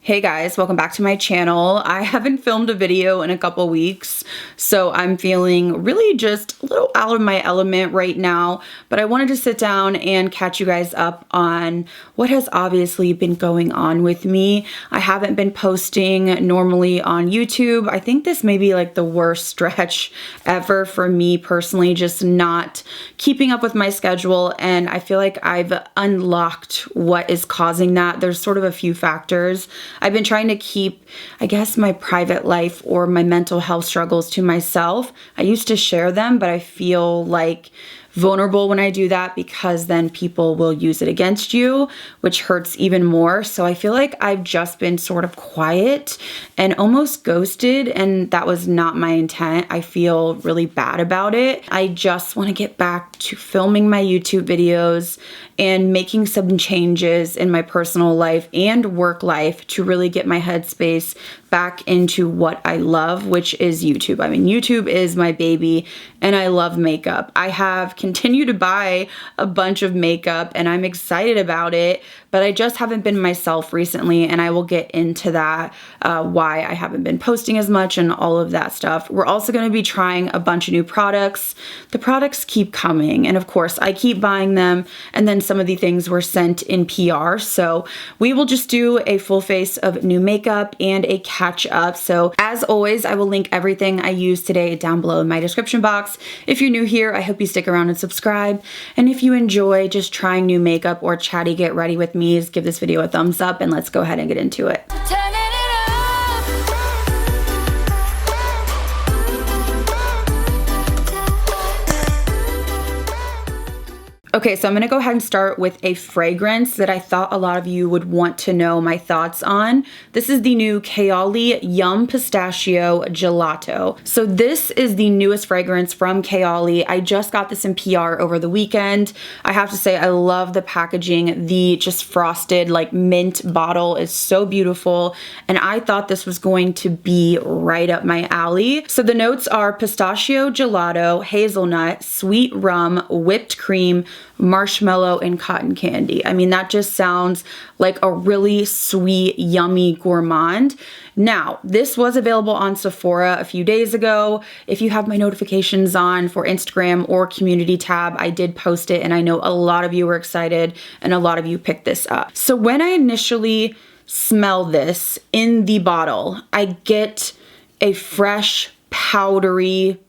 Hey guys, welcome back to my channel. I haven't filmed a video in a couple weeks, so I'm feeling really just a little out of my element right now, but I wanted to sit down and catch you guys up on what has obviously been going on with me. I haven't been posting normally on YouTube. I think this may be like the worst stretch ever for me personally, just not keeping up with my schedule, and I feel like I've unlocked what is causing that. There's sort of a few factors. I've been trying to keep, I guess, my private life or my mental health struggles to myself. I used to share them, but I feel like vulnerable when I do that because then people will use it against you, which hurts even more. So I feel like I've just been sort of quiet and almost ghosted, and that was not my intent. I feel really bad about it. I just want to get back to filming my YouTube videos and making some changes in my personal life and work life to really get my headspace back into what I love, which is YouTube. I mean, YouTube is my baby and I love makeup. I have continued to buy a bunch of makeup and I'm excited about it, but I just haven't been myself recently, and I will get into that, why I haven't been posting as much and all of that stuff. We're also going to be trying a bunch of new products. The products keep coming, and of course I keep buying them, and then some of the things were sent in PR, so we will just do a full face of new makeup and a catch up. So as always, I will link everything I used today down below in my description box. If you're new here, I hope you stick around and subscribe, and if you enjoy just trying new makeup or chatty get ready with me, give this video a thumbs up and let's go ahead and get into it. Okay, so I'm gonna go ahead and start with a fragrance that I thought a lot of you would want to know my thoughts on. This is the new Kayali Yum Pistachio Gelato. So this is the newest fragrance from Kayali. I just got this in PR over the weekend. I have to say I love the packaging. The just frosted like mint bottle is so beautiful, and I thought this was going to be right up my alley. So the notes are pistachio gelato, hazelnut, sweet rum, whipped cream, marshmallow, and cotton candy. I mean, that just sounds like a really sweet, yummy gourmand. Now, this was available on Sephora a few days ago. If you have my notifications on for Instagram or community tab, I did post it, and I know a lot of you were excited and a lot of you picked this up. So when I initially smell this in the bottle, I get a fresh, powdery,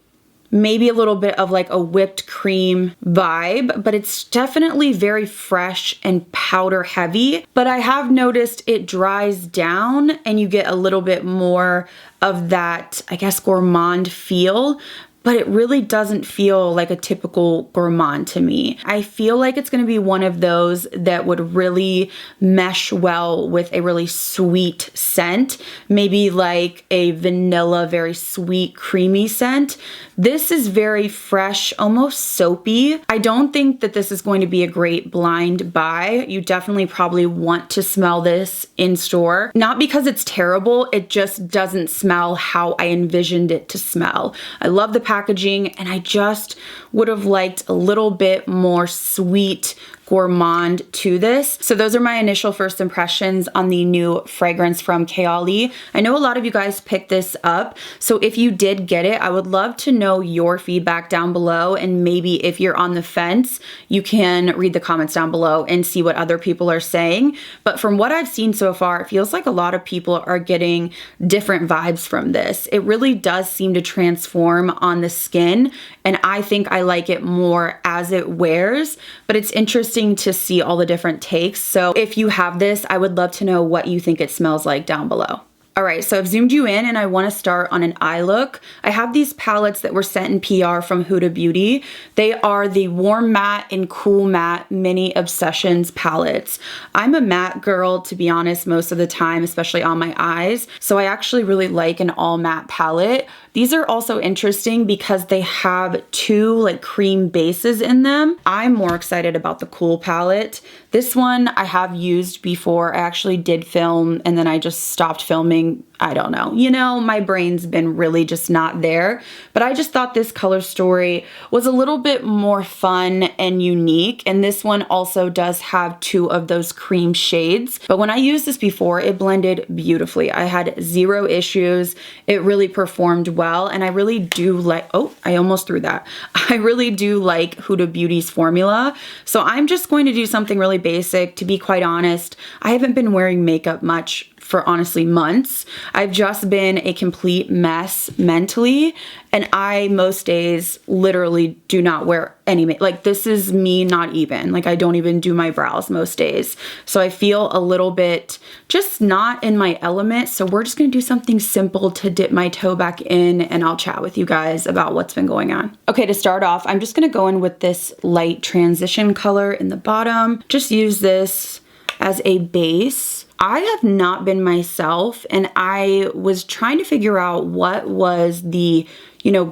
maybe a little bit of like a whipped cream vibe, but it's definitely very fresh and powder heavy. But I have noticed it dries down and you get a little bit more of that, I guess, gourmand feel, but it really doesn't feel like a typical gourmand to me. I feel like it's gonna be one of those that would really mesh well with a really sweet scent, maybe like a vanilla, very sweet, creamy scent. This is very fresh, almost soapy. I don't think that this is going to be a great blind buy. You definitely probably want to smell this in store. Not because it's terrible, it just doesn't smell how I envisioned it to smell. I love the packaging, and I just would have liked a little bit more sweet gourmand to this. So those are my initial first impressions on the new fragrance from Kayali. I know a lot of you guys picked this up, so if you did get it, I would love to know your feedback down below, and maybe if you're on the fence, you can read the comments down below and see what other people are saying. But from what I've seen so far, it feels like a lot of people are getting different vibes from this. It really does seem to transform on the skin, and I think I like it more as it wears, but it's interesting to see all the different takes. So if you have this, I would love to know what you think it smells like down below. All right, so I've zoomed you in and I want to start on an eye look. I have these palettes that were sent in PR from Huda Beauty. They are the Warm Matte and Cool Matte Mini Obsessions palettes. I'm a matte girl, to be honest, most of the time, especially on my eyes. So I actually really like an all matte palette. These are also interesting because they have two like cream bases in them. I'm more excited about the Cool palette. This one I have used before. I actually did film and then I just stopped filming I don't know. You know, my brain's been really just not there, but I just thought this color story was a little bit more fun and unique. And this one also does have 2 of those cream shades. But when I used this before, it blended beautifully. I had 0 issues. It really performed well. And I really do like, oh, I almost threw that. I really do like Huda Beauty's formula. So I'm just going to do something really basic. To be quite honest, I haven't been wearing makeup much for honestly months. I've just been a complete mess mentally, and I most days literally do not wear any makeup. Like, this is me not even, like, I don't even do my brows most days. So I feel a little bit just not in my element. So we're just gonna do something simple to dip my toe back in, and I'll chat with you guys about what's been going on. Okay, to start off, I'm just gonna go in with this light transition color in the bottom. Just use this as a base. I have not been myself, and I was trying to figure out what was the,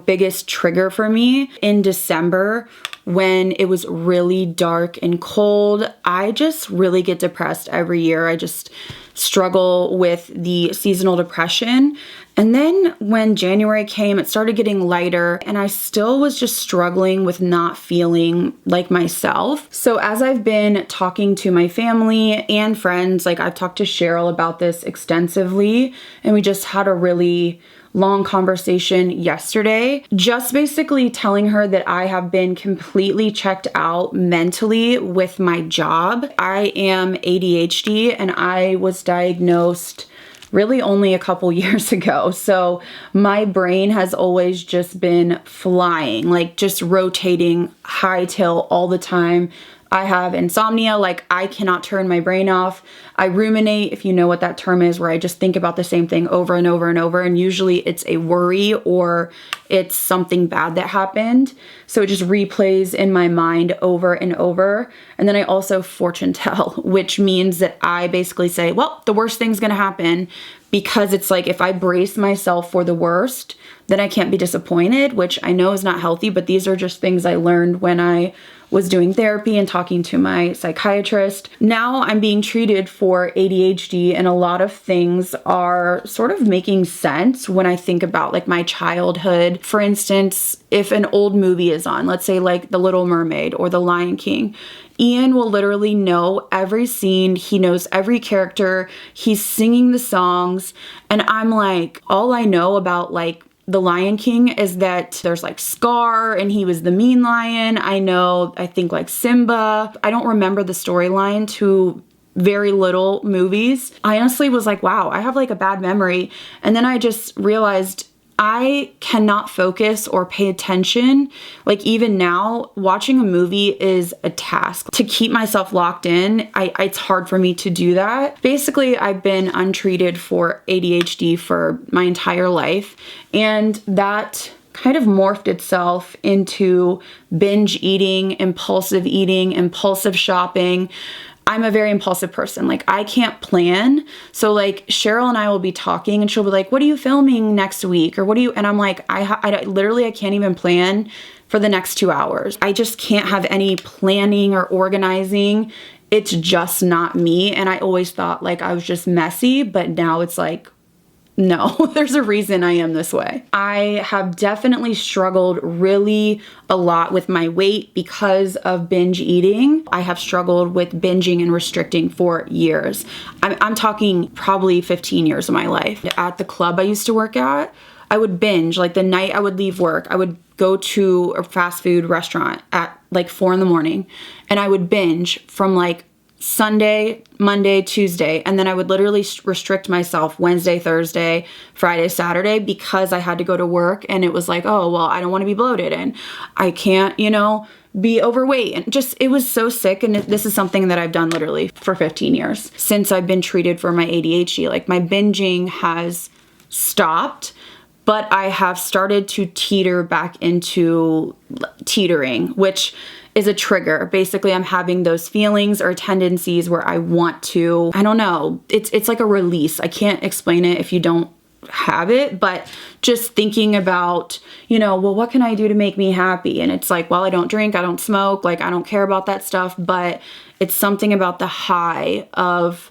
biggest trigger for me in December when it was really dark and cold. I just really get depressed every year. I just struggle with the seasonal depression. And then when January came, it started getting lighter, and I still was just struggling with not feeling like myself. So as I've been talking to my family and friends, like I've talked to Cheryl about this extensively, and we just had a really long conversation yesterday, just basically telling her that I have been completely checked out mentally with my job. I am ADHD, and I was diagnosed really only a couple years ago. So my brain has always just been flying, like just rotating hightail all the time. I have insomnia, like I cannot turn my brain off. I ruminate, if you know what that term is, where I just think about the same thing over and over and over. And usually it's a worry or it's something bad that happened. So it just replays in my mind over and over. And then I also fortune tell, which means that I basically say, well, the worst thing's gonna happen, because it's like if I brace myself for the worst, then I can't be disappointed, which I know is not healthy, but these are just things I learned when I was doing therapy and talking to my psychiatrist. Now I'm being treated for ADHD, and a lot of things are sort of making sense when I think about like my childhood. For instance, if an old movie is on, let's say like The Little Mermaid or The Lion King, Ian will literally know every scene. He knows every character. He's singing the songs. And I'm like, all I know about like The Lion King is that there's like Scar and he was the mean lion. I think like Simba. I don't remember the storyline to very little movies. I honestly was like, wow, I have like a bad memory. And then I just realized I cannot focus or pay attention. Like even now, watching a movie is a task. To keep myself locked in, it's hard for me to do that. Basically, I've been untreated for ADHD for my entire life, and that kind of morphed itself into binge eating, impulsive shopping. I'm a very impulsive person. Like I can't plan. So like Cheryl and I will be talking and she'll be like, what are you filming next week? Or what do you, and I'm like, I literally, I can't even plan for the next 2 hours. I just can't have any planning or organizing. It's just not me. And I always thought like I was just messy, but now it's like, no, there's a reason I am this way. I have definitely struggled really a lot with my weight because of binge eating. I have struggled with binging and restricting for years. I'm talking probably 15 years of my life. At the club I used to work at, I would binge. Like the night I would leave work, I would go to a fast food restaurant at like 4 a.m. and I would binge from like Sunday, Monday, Tuesday, and then I would literally restrict myself Wednesday, Thursday, Friday, Saturday, because I had to go to work, and it was like, oh, well, I don't want to be bloated and I can't, be overweight, and just, it was so sick. And this is something that I've done literally for 15 years since I've been treated for my ADHD. Like my binging has stopped, but I have started to teeter back into teetering, which is a trigger. Basically, I'm having those feelings or tendencies where I want to, I don't know, it's like a release. I can't explain it if you don't have it, but just thinking about, well, what can I do to make me happy? And it's like, well, I don't drink, I don't smoke, like I don't care about that stuff, but it's something about the high of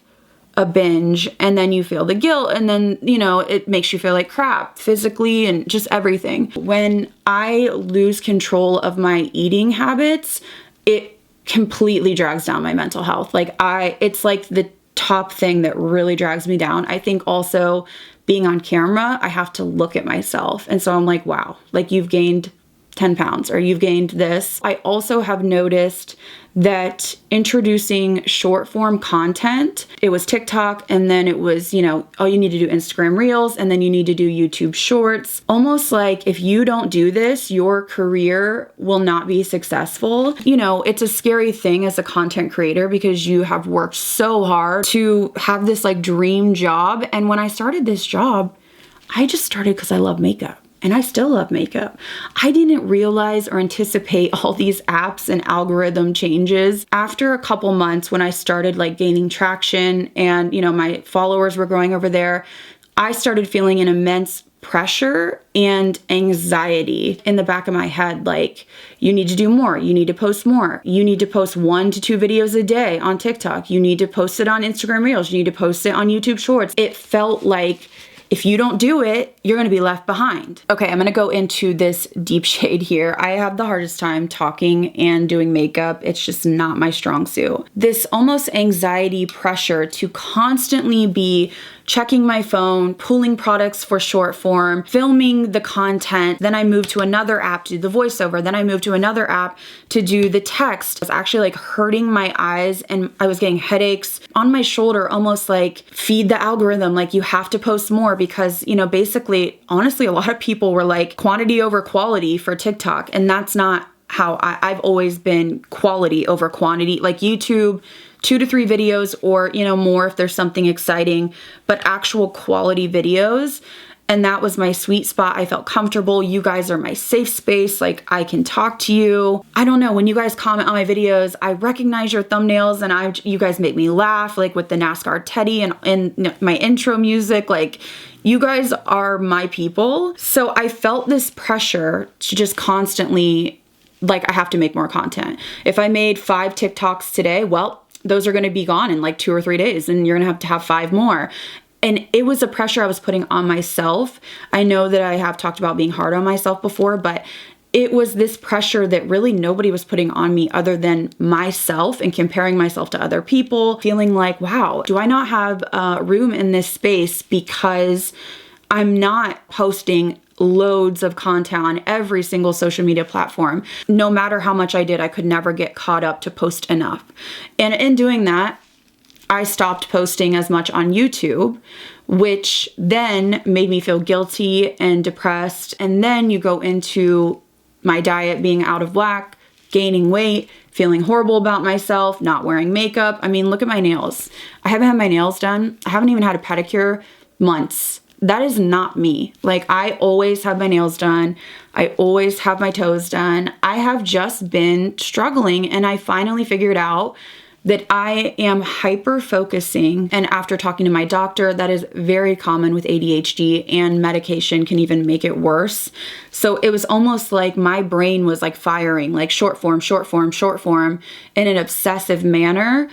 a binge, and then you feel the guilt, and then, you know, it makes you feel like crap physically and just everything. When I lose control of my eating habits, it completely drags down my mental health. Like it's like the top thing that really drags me down. I think also being on camera, I have to look at myself. And so I'm like, wow, like you've gained 10 pounds or you've gained this. I also have noticed that introducing short form content, it was TikTok, and then it was, you know, oh, you need to do Instagram Reels, and then you need to do YouTube Shorts. Almost like if you don't do this, your career will not be successful. You know, it's a scary thing as a content creator because you have worked so hard to have this like dream job. And when I started this job, I just started because I love makeup. And I still love makeup. I didn't realize or anticipate all these apps and algorithm changes. After a couple months, when I started like gaining traction and, you know, my followers were growing over there, I started feeling an immense pressure and anxiety in the back of my head. Like, you need to do more. You need to post more. You need to post 1 to 2 videos a day on TikTok. You need to post it on Instagram Reels. You need to post it on YouTube Shorts. It felt like if you don't do it, you're gonna be left behind. Okay, I'm gonna go into this deep shade here. I have the hardest time talking and doing makeup. It's just not my strong suit. This almost anxiety pressure to constantly be checking my phone, pulling products for short form, filming the content. Then I moved to another app to do the voiceover. Then I moved to another app to do the text. It was actually like hurting my eyes and I was getting headaches on my shoulder, almost like feed the algorithm. Like you have to post more because, you know, basically, honestly, a lot of people were like quantity over quality for TikTok. And that's not how I've always been quality over quantity. Like YouTube, 2 to 3 videos or, you know, more if there's something exciting, but actual quality videos. And that was my sweet spot. I felt comfortable. You guys are my safe space. Like I can talk to you. I don't know, when you guys comment on my videos, I recognize your thumbnails and you guys make me laugh, like with the NASCAR Teddy and my intro music. Like you guys are my people. So I felt this pressure to just constantly, like I have to make more content. If I made 5 TikToks today, well, those are going to be gone in like 2 or 3 days and you're going to have 5 more. And it was a pressure I was putting on myself. I know that I have talked about being hard on myself before, but it was this pressure that really nobody was putting on me other than myself and comparing myself to other people, feeling like, wow, do I not have room in this space because I'm not posting loads of content on every single social media platform. No matter how much I did, I could never get caught up to post enough. And in doing that, I stopped posting as much on YouTube, which then made me feel guilty and depressed. And then you go into my diet being out of whack, gaining weight, feeling horrible about myself, not wearing makeup. I mean, look at my nails. I haven't had my nails done. I haven't even had a pedicure months. That is not me. Like I always have my nails done. I always have my toes done. I have just been struggling and I finally figured out that I am hyper focusing. And after talking to my doctor, that is very common with ADHD and medication can even make it worse. So it was almost like my brain was like firing, like short form, short form, short form in an obsessive manner.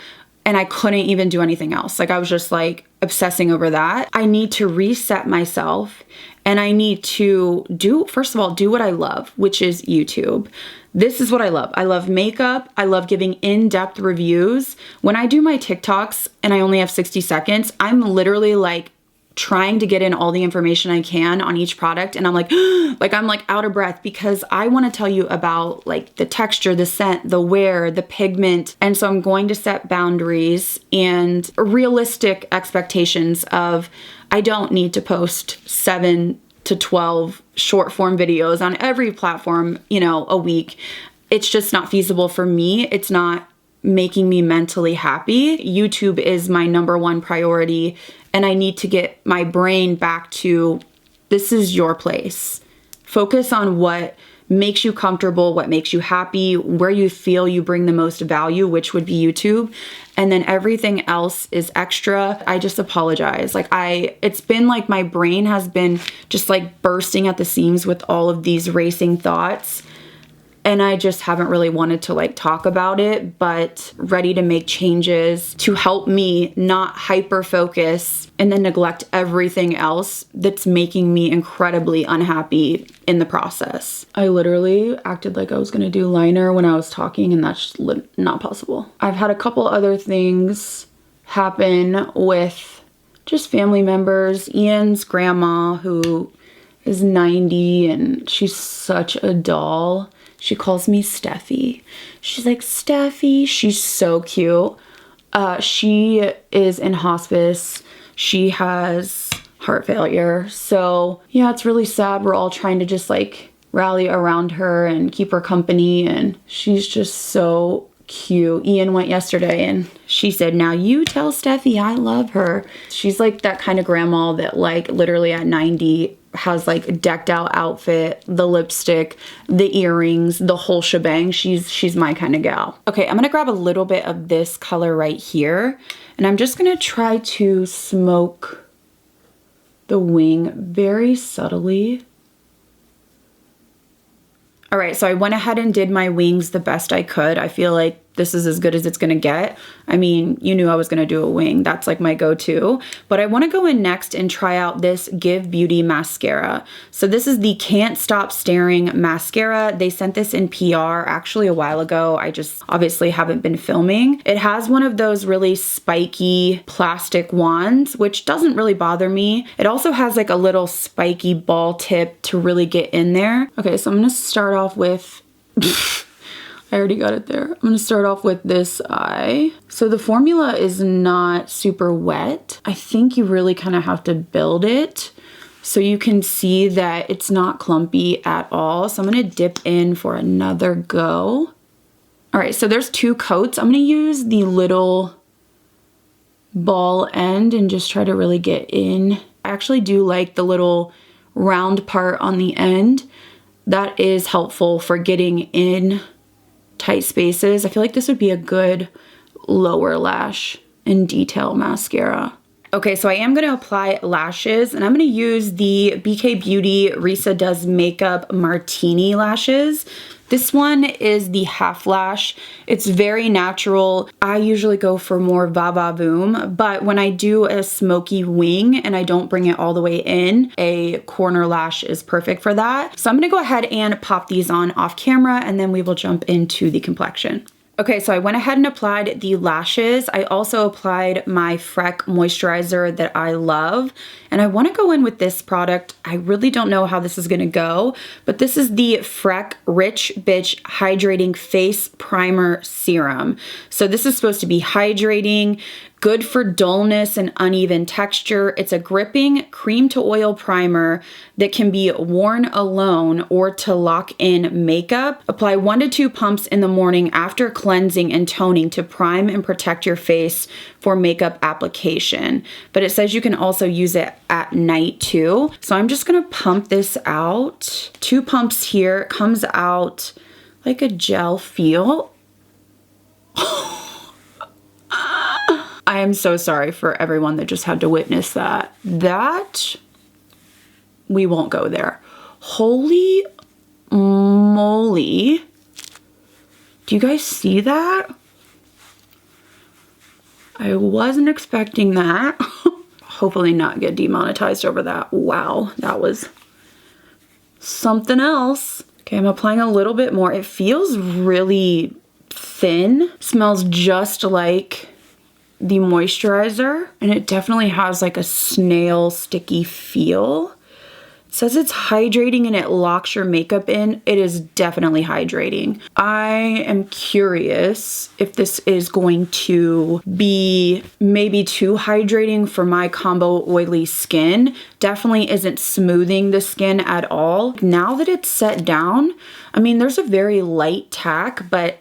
And I couldn't even do anything else. Like I was just like obsessing over that. I need to reset myself and I need to first of all, do what I love, which is YouTube. This is what I love. I love makeup. I love giving in-depth reviews. When I do my TikToks and I only have 60 seconds, I'm literally like trying to get in all the information I can on each product. And I'm like, I'm like out of breath because I want to tell you about like the texture, the scent, the wear, the pigment. And so I'm going to set boundaries and realistic expectations of I don't need to post 7 to 12 short form videos on every platform, you know, a week. It's just not feasible for me. It's not making me mentally happy. YouTube is my #1 priority. And I need to get my brain back to, this is your place. Focus on what makes you comfortable, what makes you happy, where you feel you bring the most value, which would be YouTube. And then everything else is extra. I just apologize. Like it's been like my brain has been just like bursting at the seams with all of these racing thoughts. and I just haven't really wanted to like talk about it, but ready to make changes to help me not hyper focus and then neglect everything else that's making me incredibly unhappy in the process. I literally acted like I was gonna do liner when I was talking, and that's just not possible. I've had a couple other things happen with just family members. Ian's grandma, who is 90 and she's such a doll. She calls me Steffi. She's like, Steffi. She's so cute. She is in hospice. She has heart failure. So yeah, it's really sad. We're all trying to just like rally around her and keep her company, and she's just so cute. Ian went yesterday and she said, now you tell Steffi I love her. She's like that kind of grandma that like literally at 90 has like a decked out outfit, the lipstick, the earrings, the whole shebang. She's my kind of gal. Okay, I'm gonna grab a little bit of this color right here, and I'm just gonna try to smoke the wing very subtly. All right, so I went ahead and did my wings the best I could. I feel like this is as good as it's gonna get. I mean, you knew I was gonna do a wing. That's like my go-to. But I wanna go in next and try out this Give Beauty mascara. So this is the Can't Stop Staring mascara. They sent this in PR actually a while ago. I just obviously haven't been filming. It has one of those really spiky plastic wands, which doesn't really bother me. It also has like a little spiky ball tip to really get in there. Okay, so I'm gonna start off with I already got it there. I'm gonna start off with this eye. So the formula is not super wet. I think you really kind of have to build it so you can see that it's not clumpy at all. So I'm gonna dip in for another go. All right, so there's 2 coats. I'm gonna use the little ball end and just try to really get in. I actually do like the little round part on the end. That is helpful for getting in tight spaces. I feel like this would be a good lower lash and detail mascara. Okay, so I am going to apply lashes, and I'm going to use the BK Beauty Risa Does Makeup Martini lashes. This one is the half lash. It's very natural. I usually go for more va va voom, but when I do a smoky wing and I don't bring it all the way in, a corner lash is perfect for that. So I'm gonna go ahead and pop these on off camera, and then we will jump into the complexion. Okay, so I went ahead and applied the lashes. I also applied my Freck moisturizer that I love, and I want to go in with this product. I really don't know how this is going to go, but this is the Freck Rich Bitch Hydrating Face Primer Serum. So this is supposed to be hydrating, good for dullness and uneven texture. It's a gripping cream to oil primer that can be worn alone or to lock in makeup. Apply 1 to 2 pumps in the morning after cleansing and toning to prime and protect your face for makeup application. But it says you can also use it at night too. So I'm just gonna pump this out. 2 pumps here. It comes out like a gel feel. I am so sorry for everyone that just had to witness that. We won't go there. Holy moly. Do you guys see that? I wasn't expecting that. Hopefully not get demonetized over that. Wow, that was something else. Okay, I'm applying a little bit more. It feels really thin. Smells just like the moisturizer, and it definitely has like a snail sticky feel. It says it's hydrating and it locks your makeup in. It is definitely hydrating. I am curious if this is going to be maybe too hydrating for my combo oily skin. Definitely isn't smoothing the skin at all. Now that it's set down, I mean, there's a very light tack, but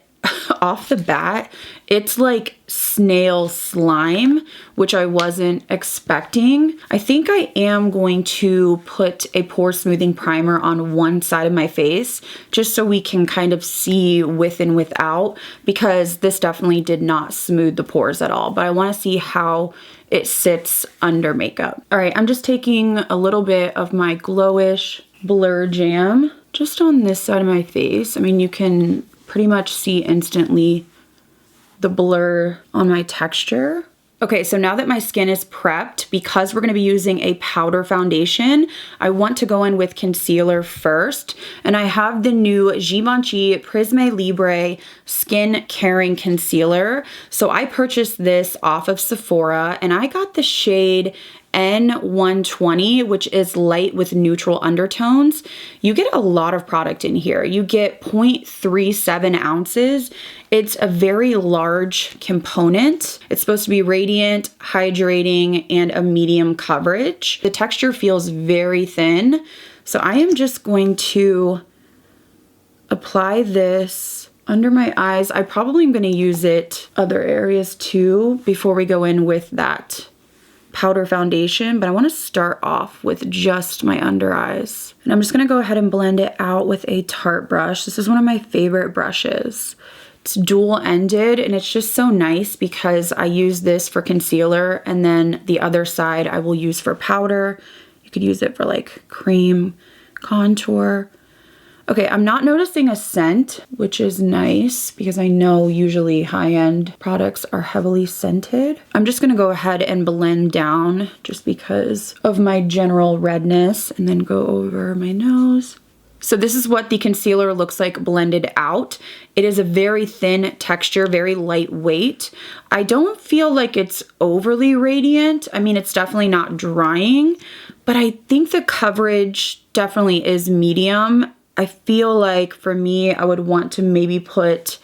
off the bat, it's like snail slime, which I wasn't expecting. I think I am going to put a pore smoothing primer on one side of my face just so we can kind of see with and without, because this definitely did not smooth the pores at all, but I want to see how it sits under makeup. All right, I'm just taking a little bit of my Glowish Blur Jam just on this side of my face. I mean, you can pretty much see instantly the blur on my texture. Okay, so now that my skin is prepped, because we're gonna be using a powder foundation, I want to go in with concealer first. And I have the new Givenchy Prisme Libre Skin Caring Concealer. So I purchased this off of Sephora and I got the shade N120, which is light with neutral undertones. You get a lot of product in here. You get 0.37 ounces. It's a very large component. It's supposed to be radiant, hydrating, and a medium coverage. The texture feels very thin. So I am just going to apply this under my eyes. I probably am going to use it other areas too before we go in with that powder foundation, but I want to start off with just my under eyes. And I'm just going to go ahead and blend it out with a Tarte brush. This is one of my favorite brushes. It's dual-ended and it's just so nice because I use this for concealer and then the other side I will use for powder. You could use it for like cream, contour. Okay, I'm not noticing a scent, which is nice because I know usually high-end products are heavily scented. I'm just gonna go ahead and blend down just because of my general redness and then go over my nose. So this is what the concealer looks like blended out. It is a very thin texture, very lightweight. I don't feel like it's overly radiant. I mean, it's definitely not drying, but I think the coverage definitely is medium. I feel like for me, I would want to maybe put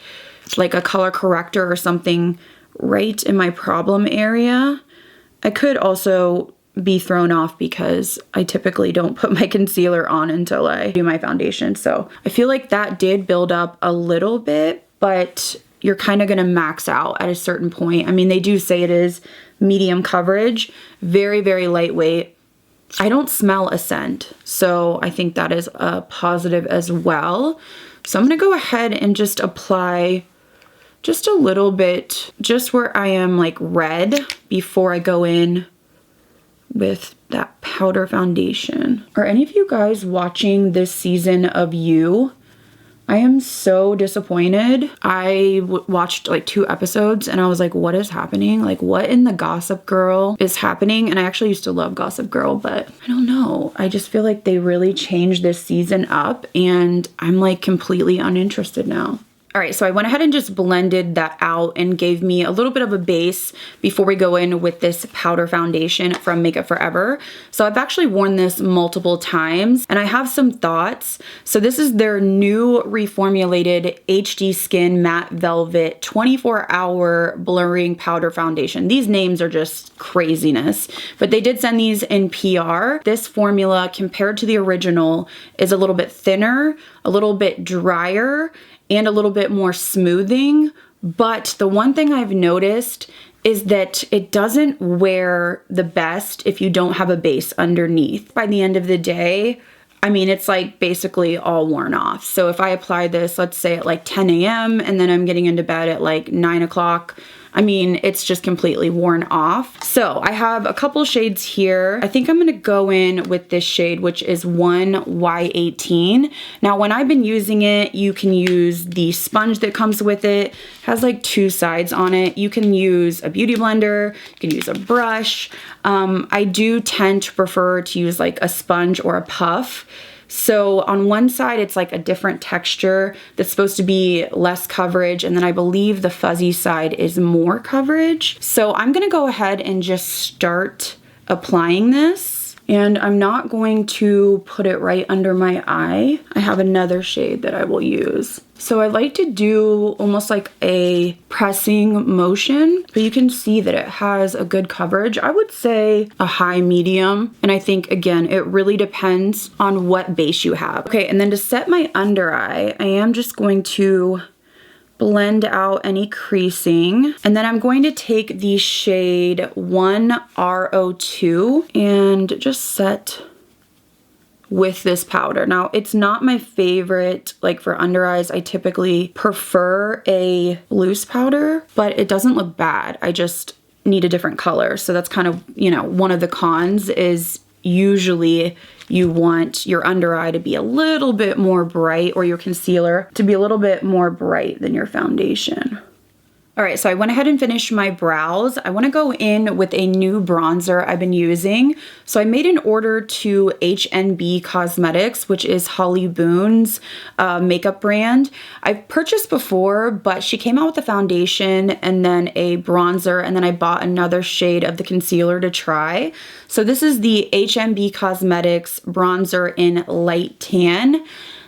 like a color corrector or something right in my problem area. I could also be thrown off because I typically don't put my concealer on until I do my foundation. So I feel like that did build up a little bit, but you're kind of going to max out at a certain point. I mean, they do say it is medium coverage, very, very lightweight. I don't smell a scent, so I think that is a positive as well. So I'm gonna go ahead and just apply just a little bit, just where I am like red before I go in with that powder foundation. Are any of you guys watching this season of You? I am so disappointed. I watched like 2 episodes and I was like, what is happening? Like, what in the Gossip Girl is happening? And I actually used to love Gossip Girl, but I don't know. I just feel like they really changed this season up and I'm like completely uninterested now. All right, so I went ahead and just blended that out and gave me a little bit of a base before we go in with this powder foundation from Makeup Forever. So I've actually worn this multiple times and I have some thoughts. So this is their new reformulated HD Skin Matte Velvet 24-hour blurring powder foundation. These names are just craziness, but they did send these in PR. This formula compared to the original is a little bit thinner, a little bit drier, and a little bit more smoothing. But the one thing I've noticed is that it doesn't wear the best if you don't have a base underneath. By the end of the day, I mean, it's like basically all worn off. So if I apply this, let's say at like 10 a.m. and then I'm getting into bed at like 9 o'clock, I mean, it's just completely worn off. So I have a couple shades here. I think I'm gonna go in with this shade, which is 1Y18. Now, when I've been using it, you can use the sponge that comes with it. It has like 2 sides on it. You can use a beauty blender, you can use a brush. I do tend to prefer to use like a sponge or a puff. So on one side, it's like a different texture that's supposed to be less coverage. And then I believe the fuzzy side is more coverage. So I'm gonna go ahead and just start applying this. And I'm not going to put it right under my eye. I have another shade that I will use. So I like to do almost like a pressing motion, but you can see that it has a good coverage. I would say a high medium. And I think, again, it really depends on what base you have. Okay, and then to set my under eye, I am just going to blend out any creasing. And then I'm going to take the shade 1R02 and just set with this powder. Now, it's not my favorite, like for under eyes, I typically prefer a loose powder, but it doesn't look bad. I just need a different color. So that's kind of, you know, one of the cons is usually you want your under eye to be a little bit more bright, or your concealer to be a little bit more bright than your foundation. All right, so I went ahead and finished my brows. I wanna go in with a new bronzer I've been using. So I made an order to HNB Cosmetics, which is Holly Boone's makeup brand. I've purchased before, but she came out with a foundation and then a bronzer, and then I bought another shade of the concealer to try. So this is the HNB Cosmetics bronzer in light tan.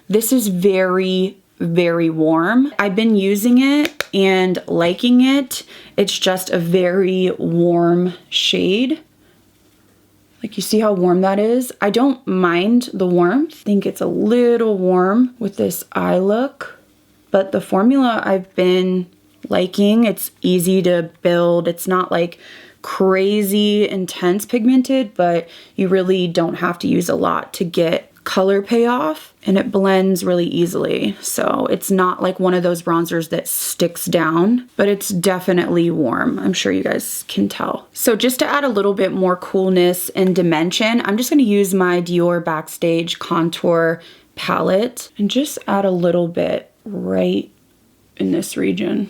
This is very warm. I've been using it and liking it. It's just a very warm shade. Like, you see how warm that is? I don't mind the warmth. I think it's a little warm with this eye look, but the formula I've been liking. It's easy to build. It's not like crazy intense pigmented, but you really don't have to use a lot to get color payoff, and it blends really easily. So it's not like one of those bronzers that sticks down, but it's definitely warm. I'm sure you guys can tell. So just to add a little bit more coolness and dimension, I'm just gonna use my Dior Backstage Contour palette and just add a little bit right in this region.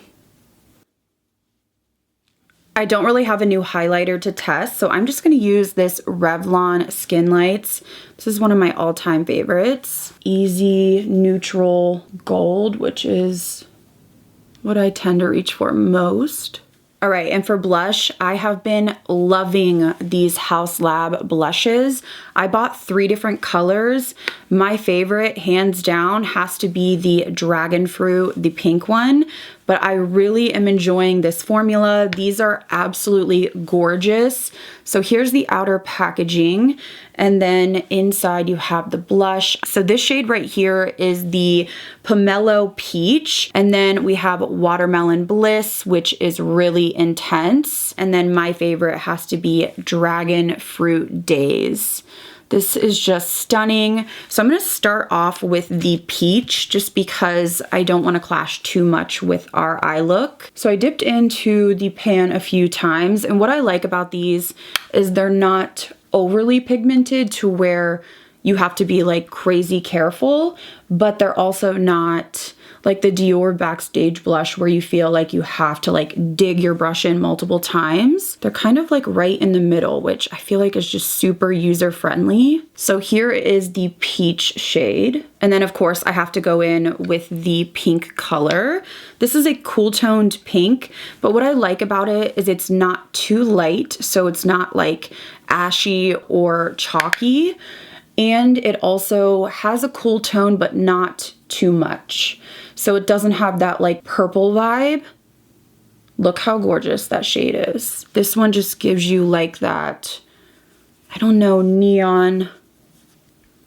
I don't really have a new highlighter to test, so I'm just going to use this Revlon Skin Lights. This is one of my all-time favorites. Easy Neutral Gold, which is what I tend to reach for most. All right, and for blush, I have been loving these House Lab blushes. I bought 3 different colors. My favorite, hands down, has to be the Dragon Fruit, the pink one. But I really am enjoying this formula. These are absolutely gorgeous. So here's the outer packaging, and then inside you have the blush. So this shade right here is the Pomelo Peach, and then we have Watermelon Bliss, which is really intense. And then my favorite has to be Dragon Fruit Days. This is just stunning. So I'm gonna start off with the peach just because I don't wanna clash too much with our eye look. So I dipped into the pan a few times, and what I like about these is they're not overly pigmented to where you have to be like crazy careful, but they're also not like the Dior Backstage blush where you feel like you have to like dig your brush in multiple times. They're kind of like right in the middle, which I feel like is just super user friendly. So here is the peach shade. And then of course I have to go in with the pink color. This is a cool toned pink, but what I like about it is it's not too light, so it's not like ashy or chalky. And it also has a cool tone, but not too much. So it doesn't have that like purple vibe. Look how gorgeous that shade is. This one just gives you like that, I don't know, neon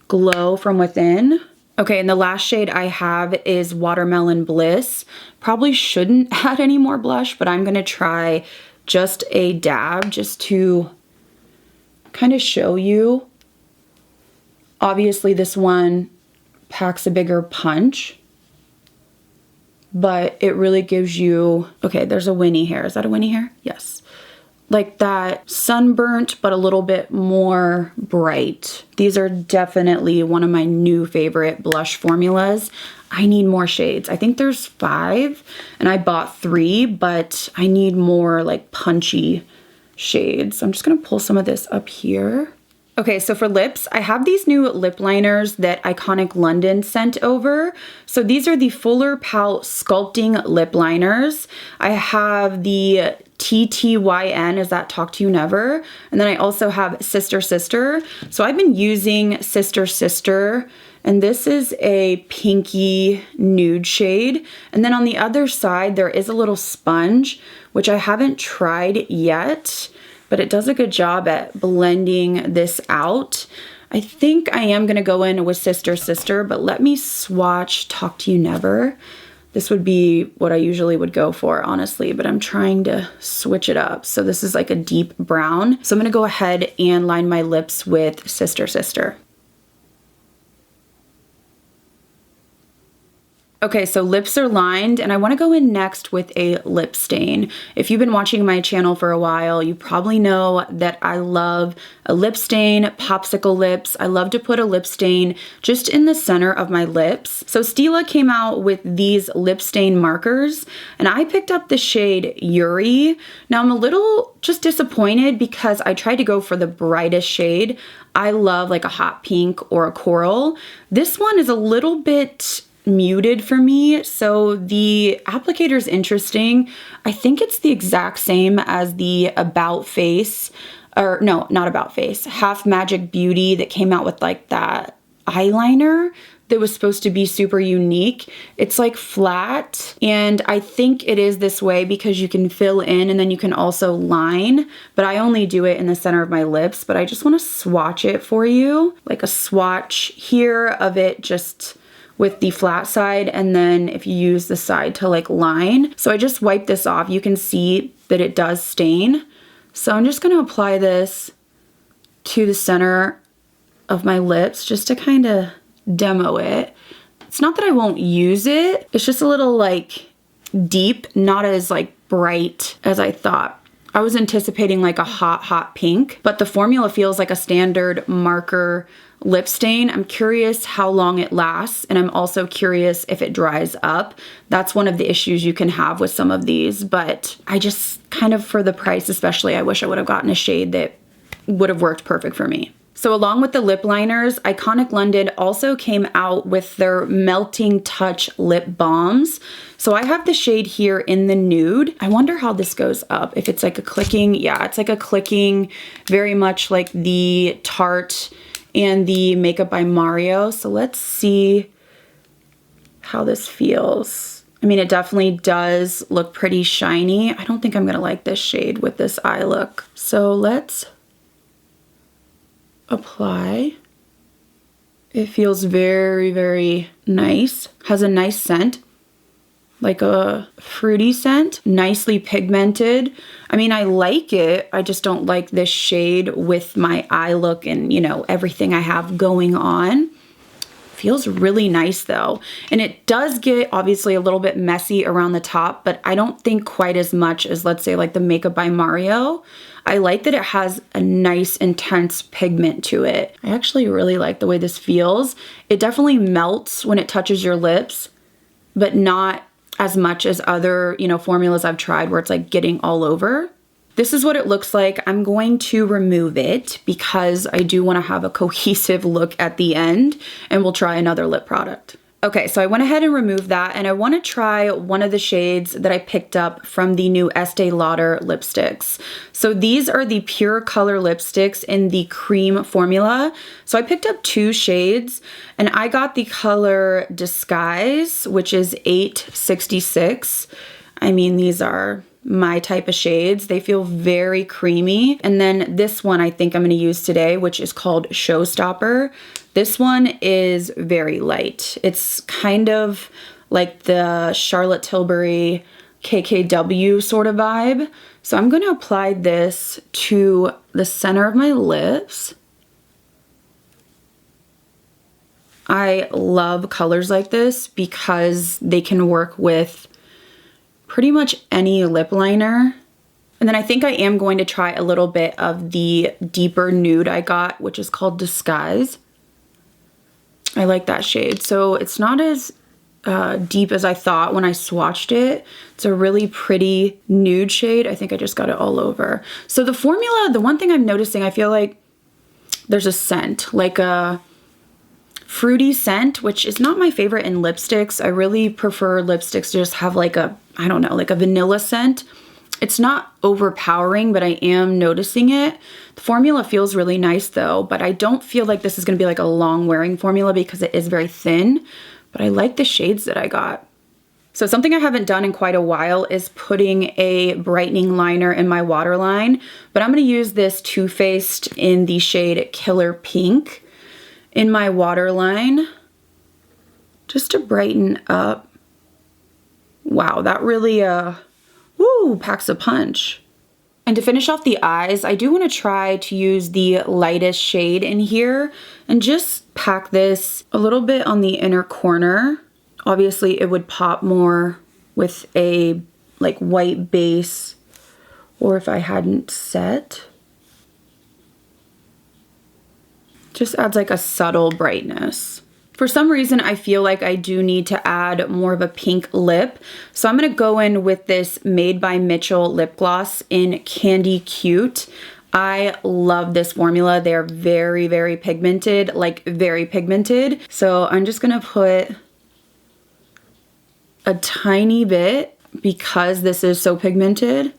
glow from within. Okay, and the last shade I have is Watermelon Bliss. Probably shouldn't add any more blush, but I'm gonna try just a dab just to kind of show you. Obviously this one packs a bigger punch, but it really gives you, okay, there's a Winnie hair. Is that a Winnie hair? Yes. Like that sunburnt, but a little bit more bright. These are definitely one of my new favorite blush formulas. I need more shades. I think there's 5 and I bought 3, but I need more like punchy shades. So I'm just gonna pull some of this up here. Okay, so for lips, I have these new lip liners that Iconic London sent over. So these are the Fuller Pout Sculpting Lip Liners. I have the TTYN, is that Talk to You Never? And then I also have Sister Sister. So I've been using Sister Sister, and this is a pinky nude shade. And then on the other side, there is a little sponge, which I haven't tried yet, but it does a good job at blending this out. I think I am gonna go in with Sister Sister, but let me swatch Talk to You Never. This would be what I usually would go for, honestly, but I'm trying to switch it up. So this is like a deep brown. So I'm gonna go ahead and line my lips with Sister Sister. Okay, so lips are lined, and I want to go in next with a lip stain. If you've been watching my channel for a while, you probably know that I love a lip stain, popsicle lips. I love to put a lip stain just in the center of my lips. So Stila came out with these lip stain markers, and I picked up the shade Yuri. Now I'm a little just disappointed because I tried to go for the brightest shade. I love like a hot pink or a coral. This one is a little bit muted for me, so the applicator is interesting. I think it's the exact same as the About Face, or no, not About Face, Half Magic Beauty that came out with like that eyeliner that was supposed to be super unique. It's like flat, and I think it is this way because you can fill in and then you can also line, but I only do it in the center of my lips. But I just want to swatch it for you, like a swatch here of it just with the flat side, and then if you use the side to like line. So I just wipe this off. You can see that it does stain. So I'm just going to apply this to the center of my lips just to kind of demo it. It's not that I won't use it. It's just a little like deep, not as like bright as I thought. I was anticipating like a hot pink, but the formula feels like a standard marker lip stain. I'm curious how long it lasts, and I'm also curious if it dries up. That's one of the issues you can have with some of these, but I just kind of, for the price especially, I wish I would have gotten a shade that would have worked perfect for me. So along with the lip liners, Iconic London also came out with their Melting Touch lip balms. So I have the shade here in the nude. I wonder how this goes up. If it's like a clicking, yeah, it's like a clicking, very much like the Tarte and the Makeup by Mario. So let's see how this feels. I mean, it definitely does look pretty shiny. I don't think I'm gonna like this shade with this eye look. So let's apply. It feels very, very nice. Has a nice scent, like a fruity scent, nicely pigmented. I mean, I like it. I just don't like this shade with my eye look and, you know, everything I have going on. Feels really nice though. And it does get obviously a little bit messy around the top, but I don't think quite as much as, let's say, like the Makeup by Mario. I like that it has a nice intense pigment to it. I actually really like the way this feels. It definitely melts when it touches your lips, but not as much as other, you know, formulas I've tried where it's like getting all over. This is what it looks like. I'm going to remove it because I do want to have a cohesive look at the end, and we'll try another lip product. Okay, so I went ahead and removed that, and I want to try one of the shades that I picked up from the new Estee Lauder lipsticks. So these are the Pure Color lipsticks in the cream formula. So I picked up two shades, and I got the color Disguise, which is 866. I mean, these are my type of shades. They feel very creamy. And then this one I think I'm going to use today, which is called Showstopper. This one is very light. It's kind of like the Charlotte Tilbury KKW sort of vibe. So I'm going to apply this to the center of my lips. I love colors like this because they can work with pretty much any lip liner. And then I think I am going to try a little bit of the deeper nude I got, which is called Disguise. I like that shade. So it's not as deep as I thought when I swatched it. It's a really pretty nude shade. I think I just got it all over. So the formula, the one thing I'm noticing, I feel like there's a scent, like a fruity scent, which is not my favorite in lipsticks. I really prefer lipsticks to just have like a, I don't know, like a vanilla scent. It's not overpowering, but I am noticing it. The formula feels really nice though, but I don't feel like this is gonna be like a long wearing formula because it is very thin, but I like the shades that I got. So something I haven't done in quite a while is putting a brightening liner in my waterline, but I'm gonna use this Too Faced in the shade Killer Pink in my waterline just to brighten up. Wow, that really packs a punch. And to finish off the eyes, I do want to try to use the lightest shade in here and just pack this a little bit on the inner corner. Obviously it would pop more with a like white base, or if I hadn't set. Just adds like a subtle brightness. For some reason, I feel like I do need to add more of a pink lip. So I'm gonna go in with this Made by Mitchell lip gloss in Candy Cute. I love this formula. They're very, very pigmented, like very pigmented. So I'm just gonna put a tiny bit because this is so pigmented.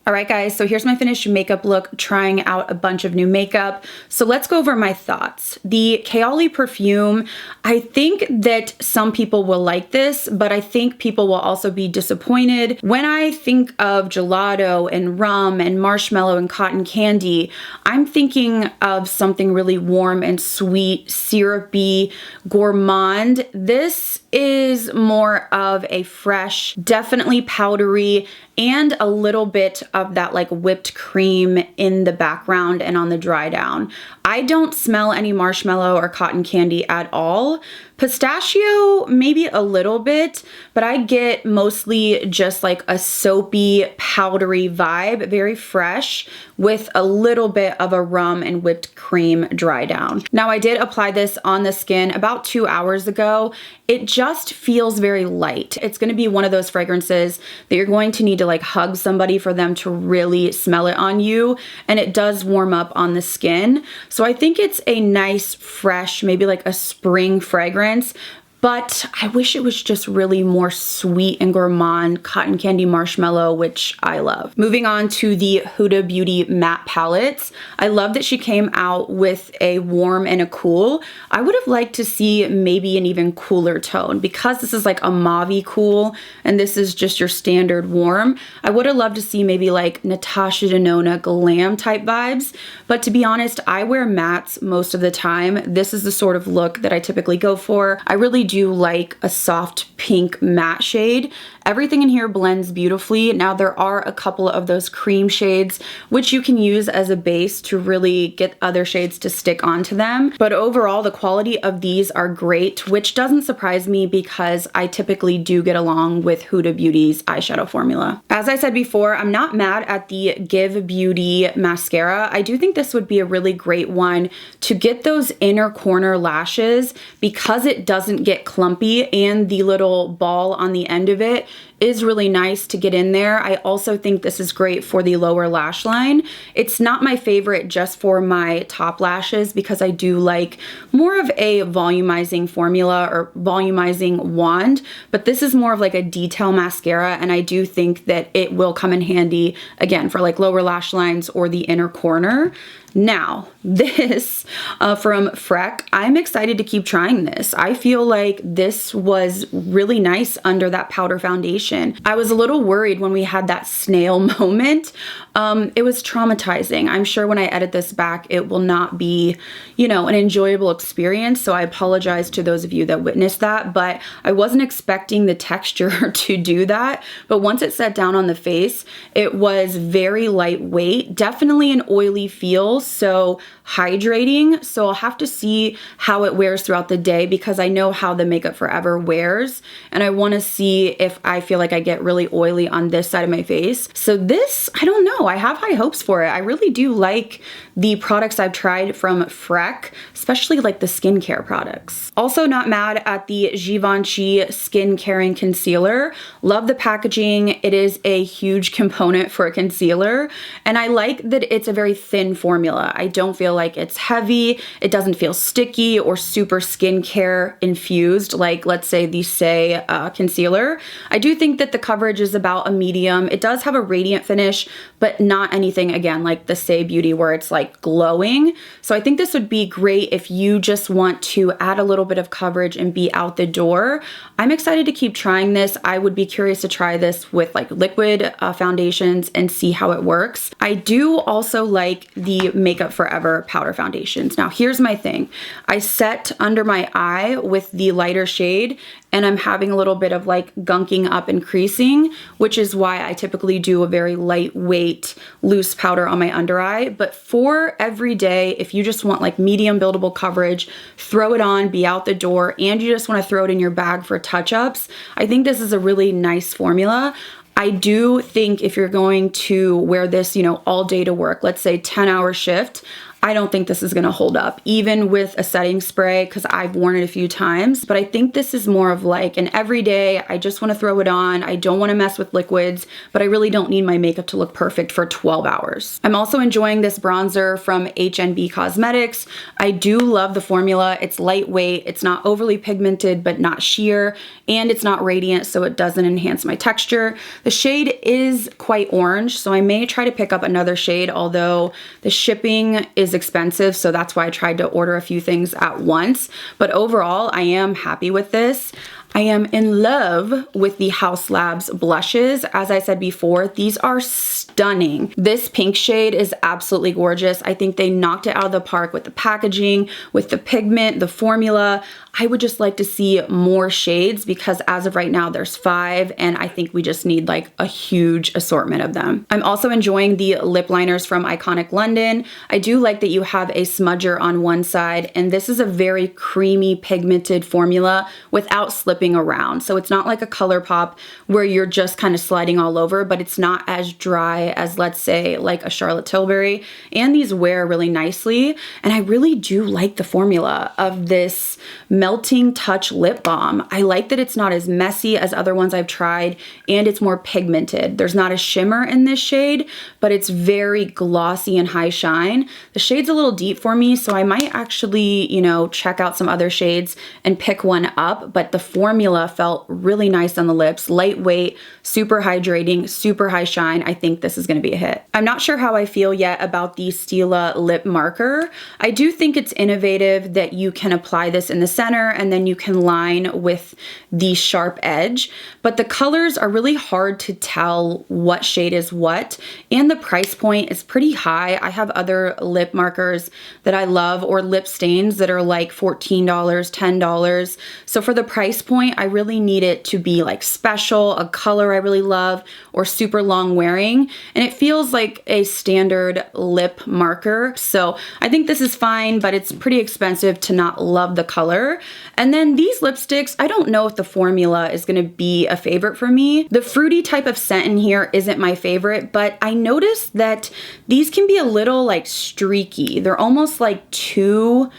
All right, guys, so here's my finished makeup look, trying out a bunch of new makeup. So let's go over my thoughts. The Kayali perfume, I think that some people will like this, but I think people will also be disappointed. When I think of gelato and rum and marshmallow and cotton candy, I'm thinking of something really warm and sweet, syrupy, gourmand. This is more of a fresh, definitely powdery, and a little bit of that like whipped cream in the background and on the dry down. I don't smell any marshmallow or cotton candy at all. Pistachio, maybe a little bit, but I get mostly just like a soapy, powdery vibe, very fresh, with a little bit of a rum and whipped cream dry down. Now I did apply this on the skin about 2 hours ago. It just feels very light. It's gonna be one of those fragrances that you're going to need to like hug somebody for them to really smell it on you, and it does warm up on the skin. So I think it's a nice, fresh, maybe like a spring fragrance, but I wish it was just really more sweet and gourmand, cotton candy marshmallow, which I love. Moving on to the Huda Beauty matte palettes. I love that she came out with a warm and a cool. I would have liked to see maybe an even cooler tone, because this is like a mauve-y cool and this is just your standard warm. I would have loved to see maybe like Natasha Denona glam type vibes, but to be honest, I wear mattes most of the time. This is the sort of look that I typically go for. I really do like a soft pink matte shade. Everything in here blends beautifully. Now there are a couple of those cream shades which you can use as a base to really get other shades to stick onto them. But overall, the quality of these are great, which doesn't surprise me because I typically do get along with Huda Beauty's eyeshadow formula. As I said before, I'm not mad at the Give Beauty mascara. I do think this would be a really great one to get those inner corner lashes, because it doesn't get clumpy and the little ball on the end of it is really nice to get in there. I also think this is great for the lower lash line. It's not my favorite just for my top lashes, because I do like more of a volumizing formula or volumizing wand, but this is more of like a detail mascara, and I do think that it will come in handy again for like lower lash lines or the inner corner. Now, this from Freck, I'm excited to keep trying this. I feel like this was really nice under that powder foundation. I was a little worried when we had that snail moment. It was traumatizing. I'm sure when I edit this back, it will not be, you know, an enjoyable experience. So I apologize to those of you that witnessed that, but I wasn't expecting the texture to do that. But once it set down on the face, it was very lightweight, definitely an oily feel, so hydrating. So I'll have to see how it wears throughout the day, because I know how the Makeup Forever wears, and I want to see if I feel like I get really oily on this side of my face. So this, I don't know, I have high hopes for it. I really do like the products I've tried from Freck, especially like the skincare products. Also not mad at the Givenchy Skin Caring Concealer. Love the packaging. It is a huge component for a concealer, and I like that it's a very thin formula. I don't feel like it's heavy. It doesn't feel sticky or super skincare infused like, let's say, the Say concealer. I do think that the coverage is about a medium. It does have a radiant finish, but not anything, again, like the Say Beauty where it's like glowing. So I think this would be great if you just want to add a little bit of coverage and be out the door. I'm excited to keep trying this. I would be curious to try this with like liquid foundations and see how it works. I do also like the Makeup Forever powder foundations. Now here's my thing. I set under my eye with the lighter shade, and I'm having a little bit of like gunking up and creasing, which is why I typically do a very lightweight loose powder on my under eye. But for every day, if you just want like medium buildable coverage, throw it on, be out the door, and you just want to throw it in your bag for touch-ups, I think this is a really nice formula. I do think if you're going to wear this, you know, all day to work, let's say 10-hour shift, I don't think this is gonna hold up, even with a setting spray, because I've worn it a few times. But I think this is more of like an everyday, I just wanna throw it on, I don't wanna mess with liquids, but I really don't need my makeup to look perfect for 12 hours. I'm also enjoying this bronzer from HNB Cosmetics. I do love the formula. It's lightweight, it's not overly pigmented, but not sheer, and it's not radiant, so it doesn't enhance my texture. The shade is quite orange, so I may try to pick up another shade, although the shipping is expensive, so that's why I tried to order a few things at once. But overall, I am happy with this. I am in love with the Haus Labs blushes. As I said before, these are stunning. This pink shade is absolutely gorgeous. I think they knocked it out of the park with the packaging, with the pigment, the formula. I would just like to see more shades because as of right now, there's 5, and I think we just need like a huge assortment of them. I'm also enjoying the lip liners from Iconic London. I do like that you have a smudger on one side, and this is a very creamy pigmented formula without slipping around. So it's not like a ColourPop where you're just kind of sliding all over, but it's not as dry as, let's say, like a Charlotte Tilbury. And these wear really nicely. And I really do like the formula of this Melting Touch lip balm. I like that it's not as messy as other ones I've tried, and it's more pigmented. There's not a shimmer in this shade, but it's very glossy and high shine. The shade's a little deep for me, so I might actually, you know, check out some other shades and pick one up, but the formula felt really nice on the lips, lightweight, super hydrating, super high shine. I think this is gonna be a hit. I'm not sure how I feel yet about the Stila lip marker. I do think it's innovative that you can apply this in the center and then you can line with the sharp edge, but the colors are really hard to tell what shade is what, and the price point is pretty high. I have other lip markers that I love, or lip stains that are like $14, $10. So for the price point, I really need it to be like special, a color I really love, or super long wearing, and it feels like a standard lip marker. So I think this is fine, but it's pretty expensive to not love the color. And then these lipsticks, I don't know if the formula is gonna be a favorite for me. The fruity type of scent in here isn't my favorite, but I noticed that these can be a little like streaky. They're almost like too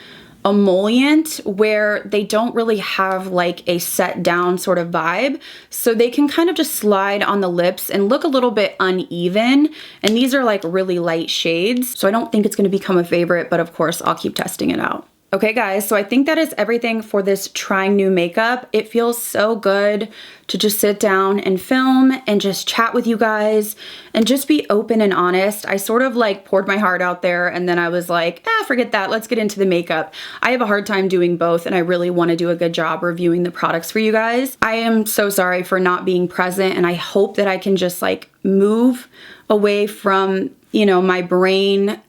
emollient, where they don't really have like a set down sort of vibe. So they can kind of just slide on the lips and look a little bit uneven. And these are like really light shades. So I don't think it's gonna become a favorite, but of course I'll keep testing it out. Okay guys, so I think that is everything for this trying new makeup. It feels so good to just sit down and film and just chat with you guys and just be open and honest. I sort of like poured my heart out there, and then I was like, forget that, let's get into the makeup. I have a hard time doing both, and I really want to do a good job reviewing the products for you guys. I am so sorry for not being present, and I hope that I can just like move away from, you know, my brain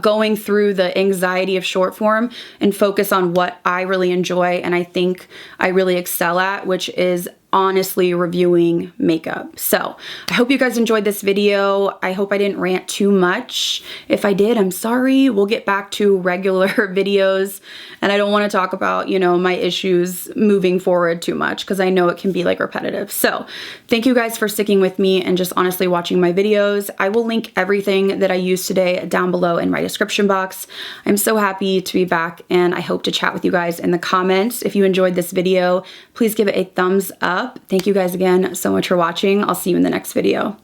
going through the anxiety of short form and focus on what I really enjoy and I think I really excel at, which is honestly reviewing makeup. So I hope you guys enjoyed this video. I hope I didn't rant too much. If I did, I'm sorry. We'll get back to regular videos, and I don't want to talk about, you know, my issues moving forward too much because I know it can be like repetitive. So thank you guys for sticking with me and just honestly watching my videos. I will link everything that I used today down below in my description box. I'm so happy to be back, and I hope to chat with you guys in the comments. If you enjoyed this video, please give it a thumbs up. Thank you guys again so much for watching. I'll see you in the next video.